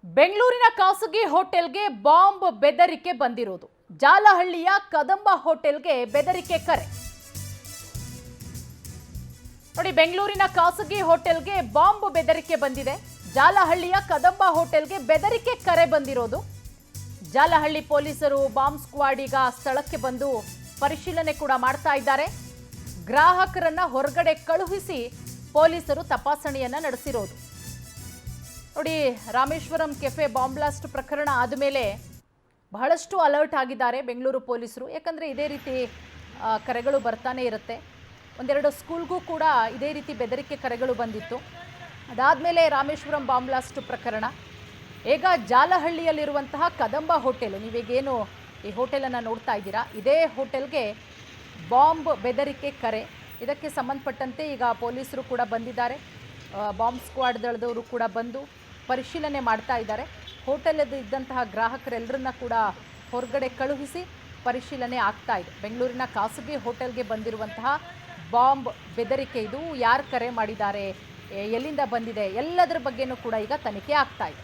ಬೆಂಗಳೂರಿನ ಖಾಸಗಿ ಹೋಟೆಲ್ಗೆ ಬಾಂಬ್ ಬೆದರಿಕೆ ಬಂದಿರೋದು. ಜಾಲಹಳ್ಳಿಯ ಕದಂಬ ಹೋಟೆಲ್ಗೆ ಬೆದರಿಕೆ ಕರೆ. ನೋಡಿ, ಬೆಂಗಳೂರಿನ ಖಾಸಗಿ ಹೋಟೆಲ್ಗೆ ಬಾಂಬ್ ಬೆದರಿಕೆ ಬಂದಿದೆ. ಜಾಲಹಳ್ಳಿಯ ಕದಂಬ ಹೋಟೆಲ್ಗೆ ಬೆದರಿಕೆ ಕರೆ ಬಂದಿರೋದು. ಜಾಲಹಳ್ಳಿ ಪೊಲೀಸರು ಬಾಂಬ್ ಸ್ಕ್ವಾಡ್ ಈಗ ಸ್ಥಳಕ್ಕೆ ಬಂದು ಪರಿಶೀಲನೆ ಕೂಡ ಮಾಡ್ತಾ ಇದ್ದಾರೆ. ಗ್ರಾಹಕರನ್ನ ಹೊರಗಡೆ ಕಳುಹಿಸಿ ಪೊಲೀಸರು ತಪಾಸಣೆಯನ್ನ ನಡೆಸಿರೋದು. ನೋಡಿ, ರಾಮೇಶ್ವರಂ ಕೆಫೆ ಬಾಂಬ್ ಬ್ಲಾಸ್ಟ್ ಪ್ರಕರಣ ಆದಮೇಲೆ ಬಹಳಷ್ಟು ಅಲರ್ಟ್ ಆಗಿದ್ದಾರೆ ಬೆಂಗಳೂರು ಪೊಲೀಸರು. ಯಾಕಂದರೆ ಇದೇ ರೀತಿ ಕರೆಗಳು ಬರ್ತಾನೆ ಇರುತ್ತೆ. ಒಂದೆರಡು ಸ್ಕೂಲ್ಗೂ ಕೂಡ ಇದೇ ರೀತಿ ಬೆದರಿಕೆ ಕರೆಗಳು ಬಂದಿತ್ತು. ಅದಾದಮೇಲೆ ರಾಮೇಶ್ವರಂ ಬಾಂಬ್ ಬ್ಲಾಸ್ಟ್ ಪ್ರಕರಣ. ಈಗ ಜಾಲಹಳ್ಳಿಯಲ್ಲಿರುವಂತಹ ಕದಂಬ ಹೋಟೆಲು, ನೀವೀಗೇನು ಈ ಹೋಟೆಲನ್ನು ನೋಡ್ತಾ ಇದ್ದೀರಾ, ಇದೇ ಹೋಟೆಲ್ಗೆ ಬಾಂಬ್ ಬೆದರಿಕೆ ಕರೆ. ಇದಕ್ಕೆ ಸಂಬಂಧಪಟ್ಟಂತೆ ಈಗ ಪೊಲೀಸರು ಕೂಡ ಬಂದಿದ್ದಾರೆ. ಬಾಂಬ್ ಸ್ಕ್ವಾಡ್ ದಳದವರು ಕೂಡ ಬಂದು ಪರಿಶೀಲನೆ ಮಾಡ್ತಾ ಇದ್ದಾರೆ. ಹೋಟೆಲಲ್ಲಿ ಇದ್ದಂತಹ ಗ್ರಾಹಕರೆಲ್ಲರನ್ನ ಕೂಡ ಹೊರಗಡೆ ಕಳುಹಿಸಿ ಪರಿಶೀಲನೆ ಆಗ್ತಾ ಇದೆ. ಬೆಂಗಳೂರಿನ ಖಾಸಗಿ ಹೋಟೆಲ್ಗೆ ಬಂದಿರುವಂತಹ ಬಾಂಬ್ ಬೆದರಿಕೆ, ಇದು ಯಾರು ಕರೆ ಮಾಡಿದ್ದಾರೆ, ಎಲ್ಲಿಂದ ಬಂದಿದೆ, ಎಲ್ಲದರ ಬಗ್ಗೆನೂ ಕೂಡ ಈಗ ತನಿಖೆ ಆಗ್ತಾ ಇದೆ.